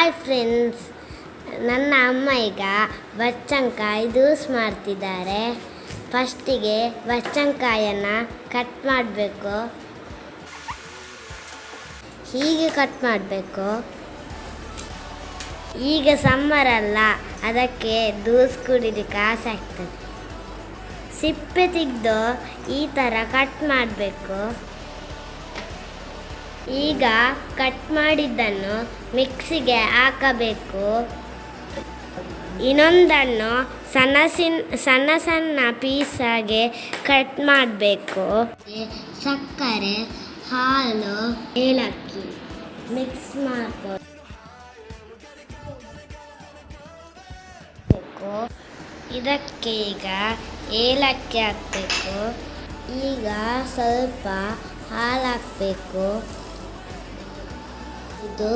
Hi friends, ನನ್ನ ಅಮ್ಮ ಈಗ ಬಚ್ಚಂಕಾಯಿ ಜ್ಯೂಸ್ ಮಾಡ್ತಿದ್ದಾರೆ. ಫಸ್ಟಿಗೆ ಬಚ್ಚಂಕಾಯನ್ನು ಕಟ್ ಮಾಡಬೇಕು. ಹೀಗೆ ಕಟ್ ಮಾಡಬೇಕು. ಈಗ ಸಮ್ಮರ್ ಅಲ್ಲ, ಅದಕ್ಕೆ ಜ್ಯೂಸ್ ಕುಡಿಲಿಕ್ಕೆ ಆಸೆ ಆಗ್ತದೆ. ಸಿಪ್ಪೆ ತೆಗೆದು ಈ ಥರ ಕಟ್ ಮಾಡಬೇಕು. ಈಗ ಕಟ್ ಮಾಡಿದ್ದನ್ನು ಮಿಕ್ಸಿಗೆ ಹಾಕಬೇಕು. ಇನ್ನೊಂದನ್ನು ಸಣ್ಣ ಸಣ್ಣ ಪೀಸಾಗಿ ಕಟ್ ಮಾಡಬೇಕು. ಸಕ್ಕರೆ, ಹಾಲು, ಏಲಕ್ಕಿ ಮಿಕ್ಸ್ ಮಾಡಬೇಕು. ಇದಕ್ಕೆ ಈಗ ಏಲಕ್ಕಿ ಹಾಕಬೇಕು. ಈಗ ಸ್ವಲ್ಪ ಹಾಲು ಹಾಕಬೇಕು. ಇದು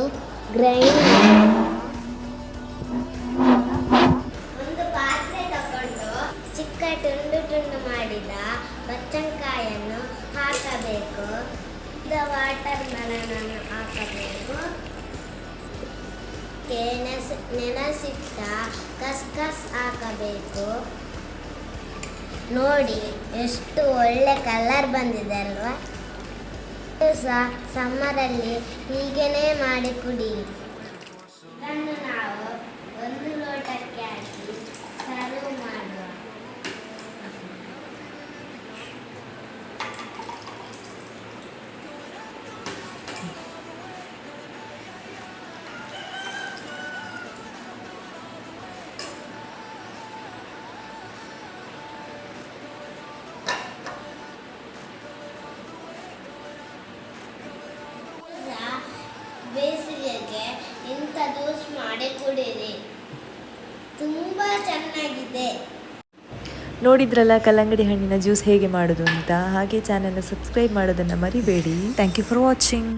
ಗ್ರೈಂಡರ್. ಒಂದು ಪಾತ್ರೆ ತಗೊಂಡು ಚಿಕ್ಕ ತುಂಡು ಮಾಡಿದ ಬಚ್ಚಂಕಾಯನ್ನು ಹಾಕಬೇಕು. ವಾಟರ್ ಮೆಲನ್ ಹಾಕಬೇಕು. ನೆನೆಸಿಟ್ಟ ಕಸ್ಕಸ್ ಹಾಕಬೇಕು. ನೋಡಿ ಎಷ್ಟು ಒಳ್ಳೆ ಕಲರ್ ಬಂದಿದೆ ಅಲ್ವಾ? ಸಹ ಸಮ್ಮರಲ್ಲಿ ಹೀಗೇನೆ ಮಾಡಿ ಕುಡಿ. ಇದನ್ನು ನಾವು ಒಂದು ಲೋಟಕ್ಕೆ ಹಾಕಿ ಸರ್ವ್ ಮಾಡುವ. ಬೇಸಿಗೆಗೆ ಇಂಥ ಜ್ಯೂಸ್ ಮಾಡಿ ಕುಡೀರಿ, ತುಂಬ ಚೆನ್ನಾಗಿದೆ. ನೋಡಿದ್ರಲ್ಲ ಕಲ್ಲಂಗಡಿ ಹಣ್ಣಿನ ಜ್ಯೂಸ್ ಹೇಗೆ ಮಾಡೋದು ಅಂತ. ಹಾಗೆ ಚಾನಲ್ನ ಸಬ್ಸ್ಕ್ರೈಬ್ ಮಾಡೋದನ್ನು ಮರಿಬೇಡಿ. Thank you for watching.